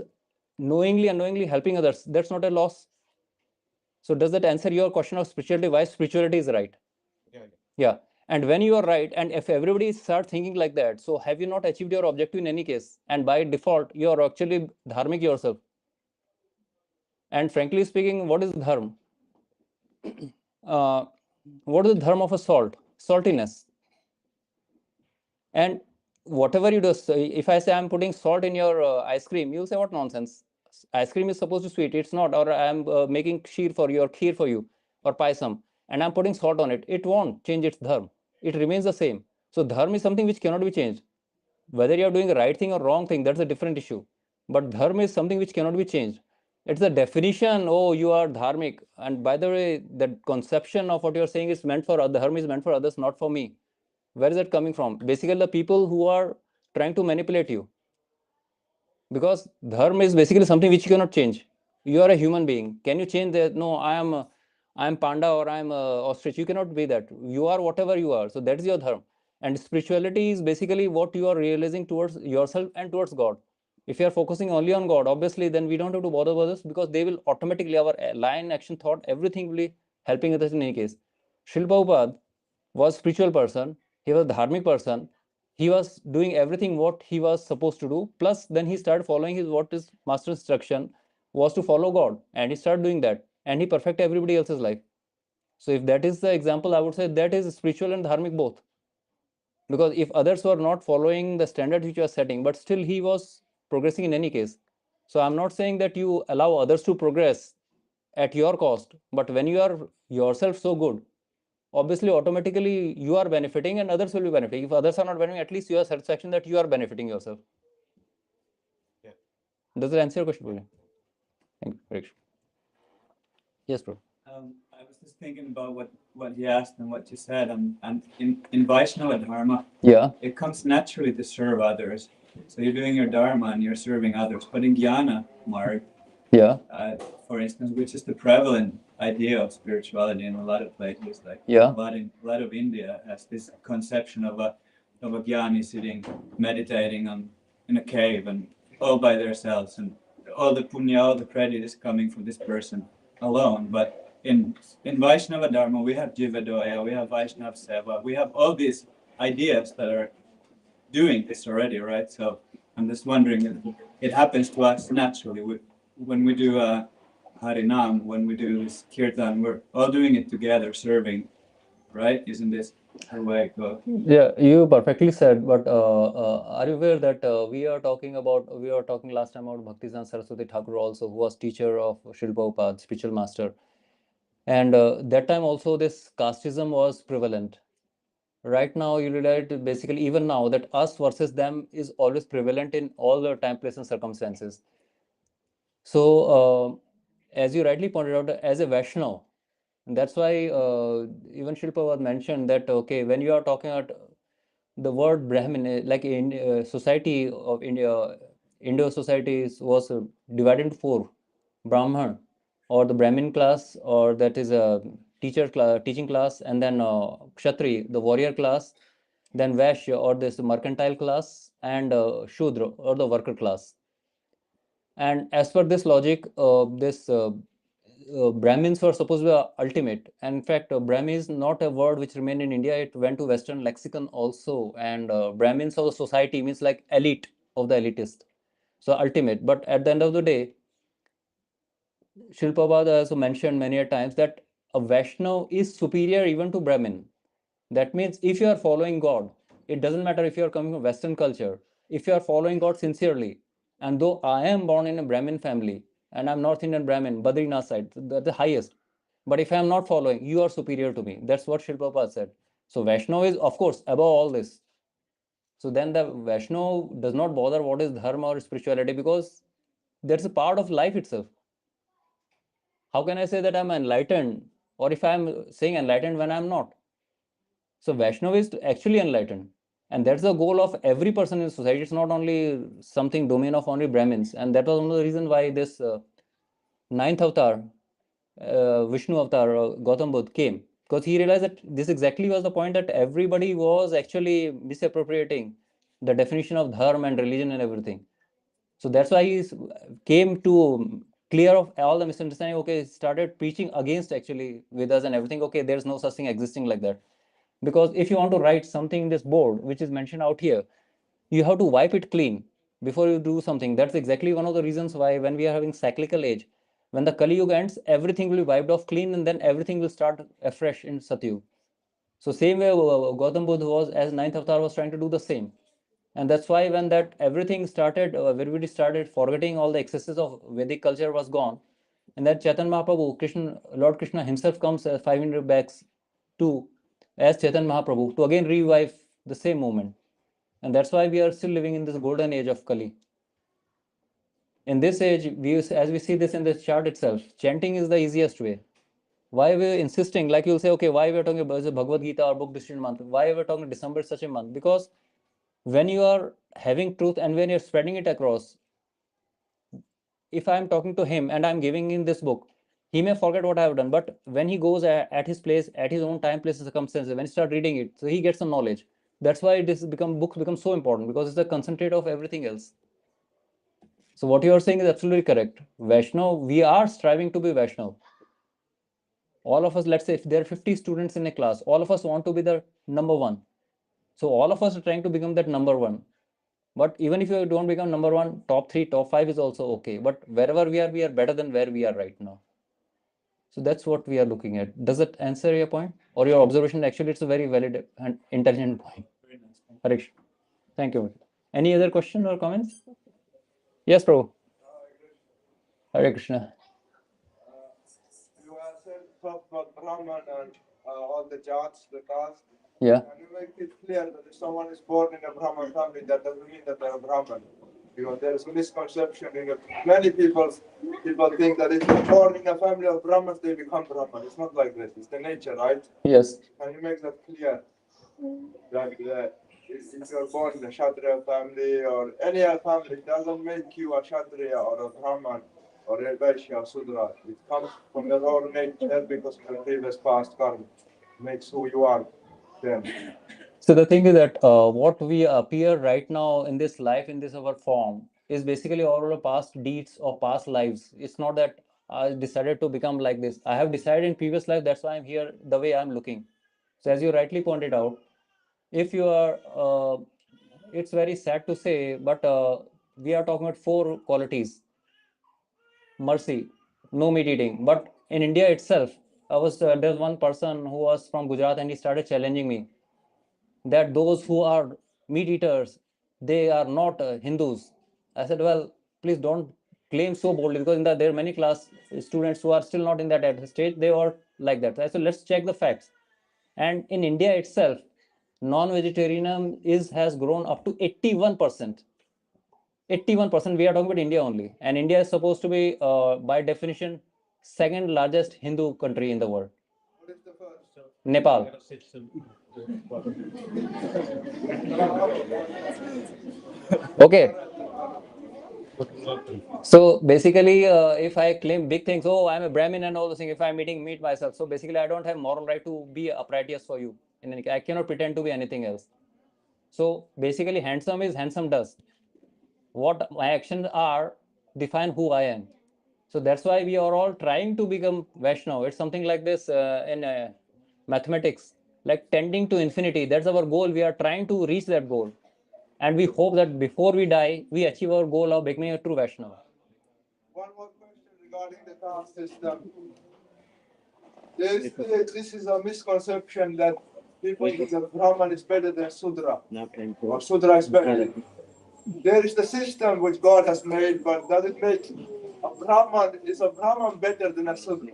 knowingly, unknowingly helping others, that's not a loss. So does that answer your question of spirituality, why spirituality is right? Yeah. Yeah. And when you are right, and if everybody start thinking like that, so have you not achieved your objective in any case? And by default, you are actually dharmic yourself. And frankly speaking, what is dharma? What is the dharma of a salt? Saltiness. And whatever you do, if I say I'm putting salt in your ice cream, you'll say, what nonsense? Ice cream is supposed to sweet, it's not. Or I'm making kheer for you, or paisam, and I'm putting salt on it. It won't change its dharma. It remains the same. So dharma is something which cannot be changed. Whether you're doing the right thing or wrong thing, that's a different issue. But dharma is something which cannot be changed. It's a definition, oh, you are dharmic. And by the way, the conception of what you're saying is meant for dharma is meant for others, not for me. Where is that coming from? Basically, the people who are trying to manipulate you. Because dharma is basically something which you cannot change. You are a human being. Can you change that? No, I am panda or I am ostrich. You cannot be that. You are whatever you are. So that is your dharma. And spirituality is basically what you are realizing towards yourself and towards God. If you are focusing only on God, obviously, then we don't have to bother others, because they will automatically, our line, action, thought, everything will be helping others in any case. Srila Prabhupada was spiritual person. He was a dharmic person. He was doing everything what he was supposed to do. Plus, then he started following his master instruction was to follow God, and he started doing that, and he perfected everybody else's life. So, if that is the example, I would say that is spiritual and dharmic both. Because if others were not following the standards which you are setting, but still he was progressing in any case. So, I'm not saying that you allow others to progress at your cost, but when you are yourself so good, obviously automatically you are benefiting and others will be benefiting. If others are not benefiting, at least you have satisfaction that you are benefiting yourself. Yeah. Does that answer your question, Pooja? Thank you. Pariksh. Yes, bro. I was just thinking about what he asked and what you said, and in Vaishnava Dharma, Yeah. it comes naturally to serve others. So you're doing your Dharma and you're serving others. But in Jnana Marg, Yeah. for instance, which is the prevalent idea of spirituality in a lot of places, like Yeah. a lot of India has this conception of a jnani sitting, meditating in a cave and all by themselves, and all the punya, all the credit is coming from this person alone. But in Vaishnava Dharma, we have Jivadoya, we have Vaishnava Seva, we have all these ideas that are doing this already, right? So I'm just wondering if it happens to us naturally. When we do Harinam, when we do this Kirtan, we're all doing it together, serving, right? Isn't this the way it goes? Yeah, you perfectly said. But are you aware that we are talking last time about Bhaktisiddhanta Saraswati Thakur also, who was teacher of Srila Prabhupada, spiritual master. And that time also this casteism was prevalent. Right now, you realize basically even now that us versus them is always prevalent in all the time, place, and circumstances. So, as you rightly pointed out, as a Vaishnava, And that's why even Shilpa was mentioned that okay, when you are talking about the word Brahmin, like in society of India, Indo societies was divided into four: Brahman, or the Brahmin class, or that is a teacher class, teaching class, and then Kshatri, the warrior class, then Vaishya, or this mercantile class, and Shudra, or the worker class. And as per this logic, this Brahmins were supposed to be ultimate. And in fact, Brahmin is not a word which remained in India. It went to Western lexicon also. And Brahmins of the society means like elite of the elitist. So ultimate. But at the end of the day, Shilpabad also mentioned many a times that a Vaishnav is superior even to Brahmin. That means if you are following God, it doesn't matter if you are coming from Western culture, if you are following God sincerely, and though I am born in a Brahmin family and I'm North Indian Brahmin, Badrinath side, the highest. But if I am not following, you are superior to me. That's what Shilpapa said. So Vaishnav is, of course, above all this. So then the Vaishnav does not bother what is dharma or spirituality because that's a part of life itself. How can I say that I'm enlightened, or if I'm saying enlightened when I'm not? So Vaishnav is actually enlightened. And that's the goal of every person in society. It's not only something domain of only Brahmins. And that was one of the reasons why this ninth avatar, Vishnu avatar, Gautam Buddha came. Because he realized that this exactly was the point that everybody was actually misappropriating the definition of dharma and religion and everything. So that's why he came to clear of all the misunderstanding. Okay, he started preaching against actually Vedas and everything. Okay, there's no such thing existing like that. Because if you want to write something in this board, which is mentioned out here, you have to wipe it clean before you do something. That's exactly one of the reasons why when we are having cyclical age, when the Kali Yuga ends, everything will be wiped off clean and then everything will start afresh in Satyug. So same way Gautam Buddha was, as ninth avatar was trying to do the same. And that's why when that everything started, everybody started forgetting all the excesses of Vedic culture was gone. And then Chaitanya Mahaprabhu, Krishna, Lord Krishna himself comes 500 backs to as Chaitanya Mahaprabhu to again revive the same movement. And that's why we are still living in this golden age of Kali. In this age, as we see this in this chart itself, chanting is the easiest way. Why we're insisting, like you'll say, okay, why we're talking about the Bhagavad Gita or book decision month? Why we're talking December is such a month? Because when you are having truth and when you're spreading it across, if I'm talking to him and I'm giving him this book, he may forget what I've done. But when he goes at his place, at his own time, place, and circumstances, when he starts reading it, so he gets some knowledge. That's why books become so important because it's the concentrate of everything else. So what you are saying is absolutely correct. Vaishnav, we are striving to be Vaishnav. All of us, let's say if there are 50 students in a class, all of us want to be the number one. So all of us are trying to become that number one. But even if you don't become number one, top three, top five is also okay. But wherever we are better than where we are right now. So that's what we are looking at. Does it answer your point or your observation? Actually, it's a very valid and intelligent point. Harish, thank you. Any other question or comments? Yes, Prabhu. Hare Krishna. You have said about Brahman and all the jats, the castes. Yeah. Can you make it clear that if someone is born in a Brahman family, that doesn't mean that they're a Brahman? Because there is a misconception in it. Many people think that if they're born in a family of Brahmins, they become Brahman. It's not like this. It's the nature, right? Yes. Can you make that clear? That if you're born in a Kshatriya family or any other family, it doesn't make you a Kshatriya or a Brahman or a Vaishya or Sudra. It comes from your own nature because of your previous past karma. Makes who you are then. So the thing is that what we appear right now in this life, in this our form, is basically all our past deeds or past lives. It's not that I decided to become like this. I have decided in previous life. That's why I'm here the way I'm looking. So as you rightly pointed out, if you are, it's very sad to say, but we are talking about four qualities: mercy, no meat eating. But in India itself, there's one person who was from Gujarat and he started challenging me that those who are meat eaters, they are not Hindus. I said, well, please don't claim so boldly because there are many class students who are still not in that stage. They are like that. I said, let's check the facts. And in India itself, non-vegetarianism has grown up to 81%. 81%. We are talking about India only, and India is supposed to be, by definition, second largest Hindu country in the world. What is the first? Nepal. Okay. So basically, if I claim big things, oh, I'm a Brahmin and all those things, if I'm meet myself, so basically, I don't have moral right to be uprighteous for you. I cannot pretend to be anything else. So basically, handsome is handsome does. What my actions are define who I am. So that's why we are all trying to become Vaishnav. It's something like this in mathematics, like tending to infinity. That's our goal. We are trying to reach that goal. And we hope that before we die, we achieve our goal of becoming a true Vaishnav. One more question regarding the caste system. This is a misconception that people think that Brahman is better than Sudra, or Sudra is better. There is the system which God has made, but does it make a Brahman better than a Sudra?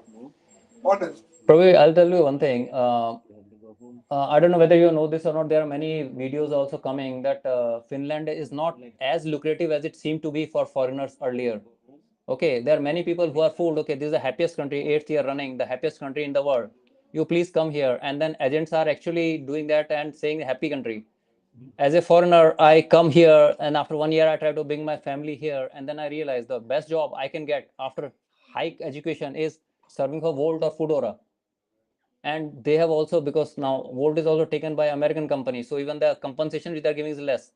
Honest. Probably, I'll tell you one thing. I don't know whether you know this or not. There are many videos also coming that Finland is not as lucrative as it seemed to be for foreigners earlier. Okay, there are many people who are fooled. Okay, this is the happiest country, 8th year running, the happiest country in the world. You please come here. And then agents are actually doing that and saying happy country. As a foreigner, I come here and after 1 year, I try to bring my family here. And then I realize the best job I can get after high education is serving for Volt or Foodora. And they have also, because now Volt is also taken by American companies. So even the compensation which they're giving is less.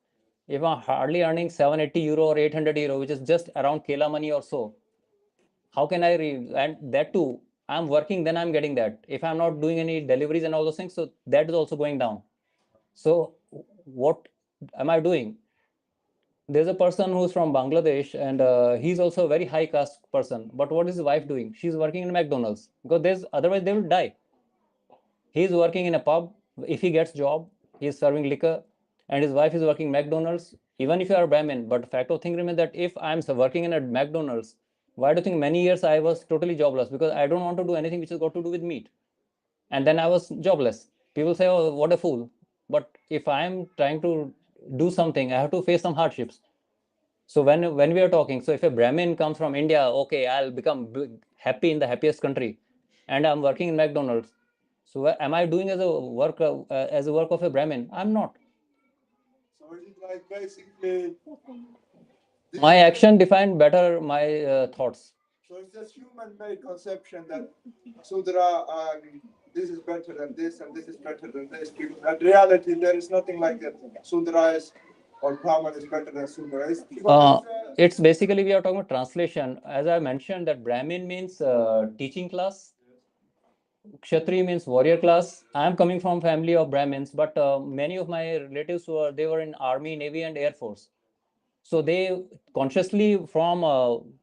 If I'm hardly earning 780 euro or 800 euro, which is just around Kela money or so, how can I and that too, I'm working, then I'm getting that. If I'm not doing any deliveries and all those things, so that is also going down. So what am I doing? There's a person who's from Bangladesh and he's also a very high caste person. But what is his wife doing? She's working in McDonald's because there's otherwise they will die. He's working in a pub. If he gets job, he's serving liquor, and his wife is working McDonald's. Even if you are Brahmin, but fact of thing remains that if I'm working in a McDonald's, why do you think many years I was totally jobless? Because I don't want to do anything which has got to do with meat. And then I was jobless. People say, oh, what a fool. But if I'm trying to do something, I have to face some hardships. So when we are talking, so if a Brahmin comes from India, okay, I'll become happy in the happiest country, and I'm working in McDonald's. So am I doing as a work of a Brahmin? I'm not. So is it like basically My action defined better my thoughts. so it's just human-made conception that Sudra and this is better than this and this is better than this. In reality, there is nothing like that. Sudra is or Brahman is better than Sudra. It's basically we are talking about translation. As I mentioned, that Brahmin means teaching class. Kshatriya means warrior class. I am coming from family of Brahmins, but many of my relatives were in army, navy, and air force. So they consciously from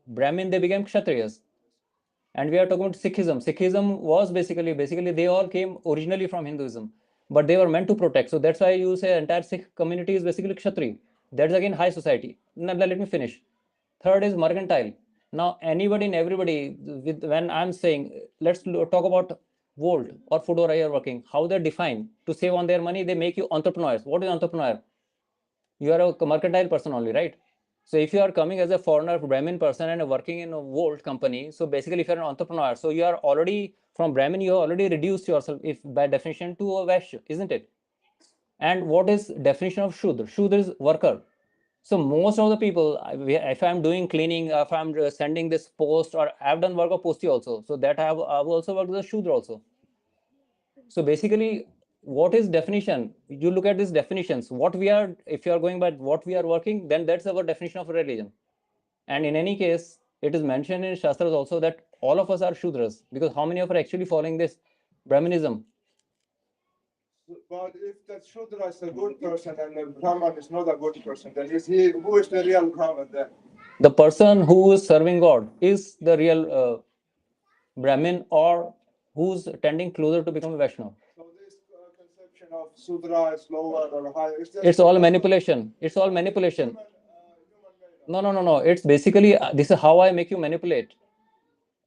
Brahmin they became Kshatriyas. And we are talking about Sikhism. Sikhism was basically they all came originally from Hinduism, but they were meant to protect. So that's why you say entire Sikh community is basically Kshatri. That's again high society. Now, let me finish. Third is mercantile. Now anybody and everybody, when I'm saying let's talk about Volt or Foodora you're working, how they're defined to save on their money, they make you entrepreneurs. What is entrepreneur? You are a mercantile person only, right? So if you are coming as a foreigner Brahmin person and working in a Volt company, so basically if you're an entrepreneur, so you are already from Brahmin, you have already reduced yourself, if by definition, to a Vaishya, isn't it? And what is definition of Shudra? Shudra is worker. So most of the people, if I'm doing cleaning, if I'm sending this post, or I've done work of postie also, so that I've also worked as a Shudra also. So basically, what is definition? You look at these definitions. What we are, if you are going by what we are working, then that's our definition of religion. And in any case, it is mentioned in Shastras also that all of us are Shudras, because how many of us are actually following this Brahminism? But if that Shudra is a good person and the Brahman is not a good person, then who is the real Brahman then? The person who is serving God is the real Brahmin, or who's tending closer to become a Vaishnava. So this conception of Sudra is lower or higher. It's all manipulation. It's all manipulation. No. It's basically this is how I make you manipulate.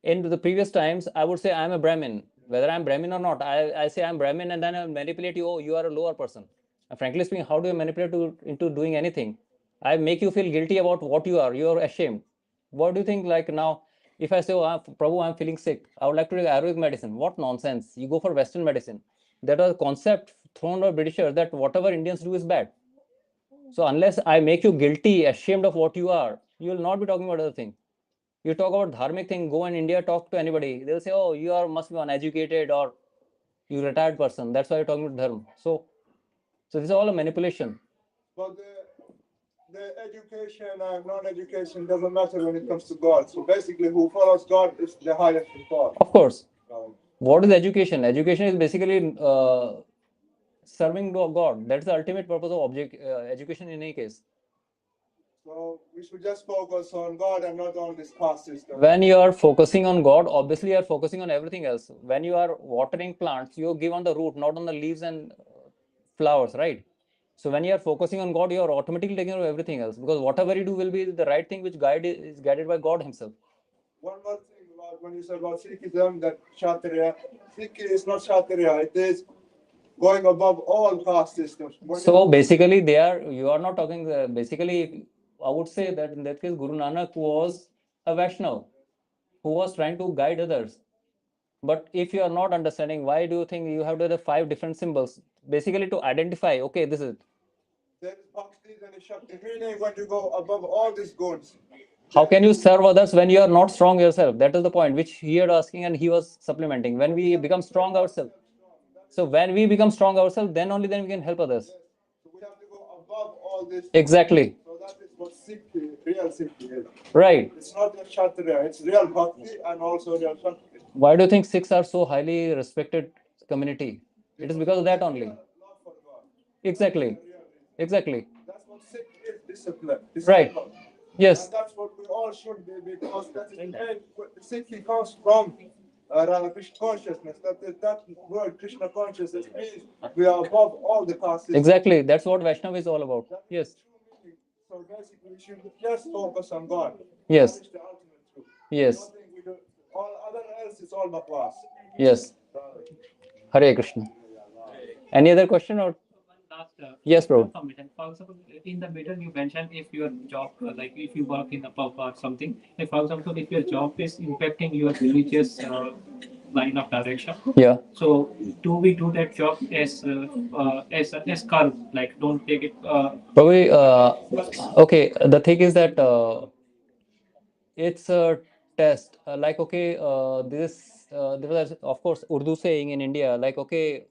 In the previous times, I would say I'm a Brahmin, whether I'm Brahmin or not. I say I'm Brahmin, and then I manipulate you. Oh, you are a lower person. And frankly speaking, how do you manipulate into doing anything? I make you feel guilty about what you are. You are ashamed. What do you think? Like now, If I say, oh, Prabhu, I'm feeling sick, I would like to take Ayurvedic medicine. What nonsense. You go for Western medicine. That was a concept thrown by Britishers that whatever Indians do is bad. So unless I make you guilty, ashamed of what you are, you will not be talking about other thing. You talk about dharmic thing, go in India, talk to anybody. They'll say, oh, you are must be uneducated or you retired person. That's why you're talking about dharma. So this is all a manipulation. But the education and non-education doesn't matter when it comes to God. So basically, who follows God is the highest in God. Of course. What is education? Education is basically serving God. That's the ultimate purpose of education in any case. So we should just focus on God and not on this caste system. When you are focusing on God, obviously you are focusing on everything else. When you are watering plants, you give on the root, not on the leaves and flowers, right? So when you are focusing on God, you are automatically taking care of everything else, because whatever you do will be the right thing, which is guided by God Himself. One more thing about when you say about Sikhism, that Kshatriya, Sikh is not Kshatriya, it is going above all caste systems. So basically, you are not talking, basically, I would say that in that case, Guru Nanak was a Vaishnav who was trying to guide others. But if you are not understanding, why do you think you have to have 5 different symbols? Basically to identify, okay, this is it. There is bhakti and shakti, meaning when you go above all these goods. How can you serve others when you are not strong yourself? That is the point which he had asking and he was supplementing. When we become strong ourselves. So when we become strong ourselves, then only then we can help others. So we have to go above all this. Exactly. So that is what Sikhi, real Sikhi is. Right. It's not just Kshatriya, it's real bhakti and also real shakti. Why do you think Sikhs are so highly respected community? It is because of that only. Love for God. Exactly. Exactly. That's what Sikh is, discipline. Right. Yes. And that's what we all should be, because that is Sikhi comes from Radha Krishna consciousness. That word Krishna consciousness means we are above all the castes. Exactly. That's what Vaishnava is all about. Yes. So basically, we should just focus on God. Yes. That is the ultimate truth. Yes. All other else is all bakwas. Yes. Hare Krishna. Any other question or? Last, yes, bro. Information. For example, in the middle you mentioned if your job, like if you work in a pub or something, like for example, if your job is impacting your religious line of direction. Yeah. So do we do that job as karma? Like don't take it. Probably. Okay. The thing is that it's a test. Like okay, there was of course Urdu saying in India, like okay,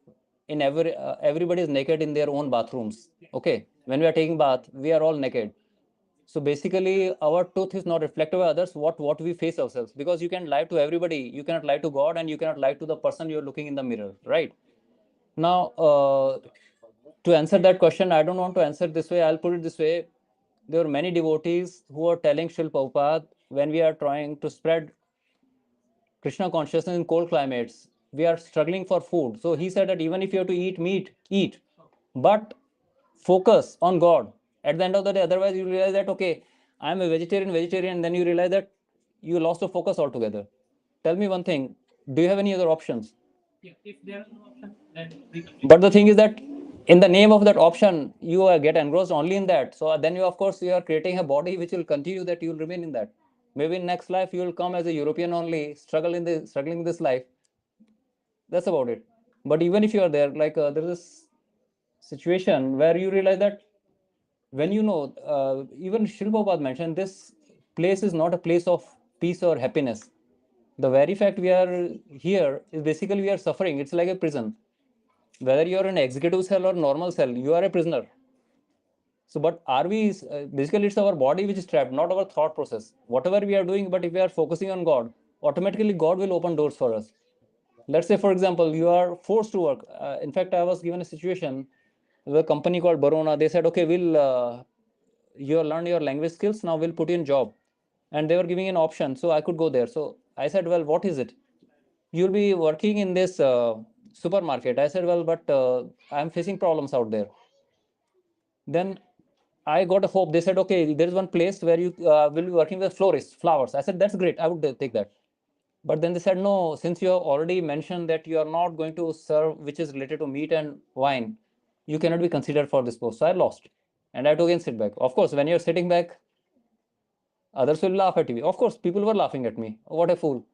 in everybody is naked in their own bathrooms. Okay, when we are taking bath, we are all naked. So basically, our truth is not reflective of others. What we face ourselves, because you can lie to everybody, you cannot lie to God, and you cannot lie to the person you're looking in the mirror, right? Now, to answer that question, I don't want to answer this way. I'll put it this way. There are many devotees who are telling Srila Prabhupada, when we are trying to spread Krishna consciousness in cold climates, we are struggling for food. So he said that even if you have to eat meat, eat, but focus on God. At the end of the day, otherwise you realize that, okay, I'm a vegetarian, then you realize that you lost the focus altogether. Tell me one thing, do you have any other options? Yeah, if there is no option, then but the thing is that in the name of that option, you get engrossed only in that. So then you, of course, you are creating a body which will continue that you will remain in that. Maybe in next life you will come as a European only, struggling in this life. That's about it. But even if you are there, like there is this situation where you realize that when you know, even Srila Prabhupada mentioned, this place is not a place of peace or happiness. The very fact we are here is basically we are suffering. It's like a prison. Whether you are in executive cell or normal cell, you are a prisoner. So, but are we, basically it's our body which is trapped, not our thought process. Whatever we are doing, but if we are focusing on God, automatically God will open doors for us. Let's say, for example, you are forced to work. In fact, I was given a situation with a company called Barona. They said, okay, you learn your language skills, now we'll put you in job. And they were giving an option, so I could go there. So I said, well, what is it? You'll be working in this supermarket. I said, well, but I'm facing problems out there. Then I got a hope. They said, okay, there is one place where you will be working with florists, flowers. I said, that's great. I would take that. But then they said, no, since you have already mentioned that you are not going to serve which is related to meat and wine, you cannot be considered for this post. So I lost. And I had to again sit back. Of course, when you're sitting back, Others will laugh at you. Of course, people were laughing at me. What a fool.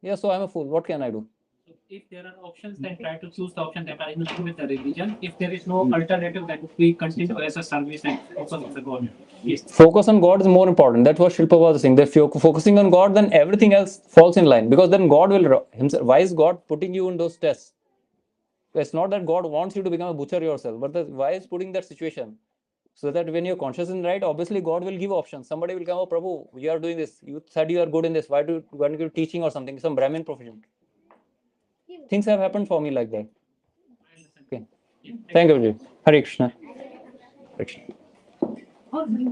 Yeah, so I'm a fool. What can I do? So if there are options, then try to choose the option that are in line with the religion. If there is no alternative, then we continue as a service and focus on the God. Yes. Focus on God is more important. That's what Shilpa was saying. If you're focusing on God, then everything else falls in line. Because then God will himself. Why is God putting you in those tests? It's not that God wants you to become a butcher yourself, but why is putting that situation? So that when your conscience is right, obviously God will give options. Somebody will come, oh Prabhu, you are doing this. You said you are good in this. Why are you teaching or something? Some Brahmin profession. Things have happened for me like that. Okay. Thank you, Vijay. Hare Krishna. Hare Krishna.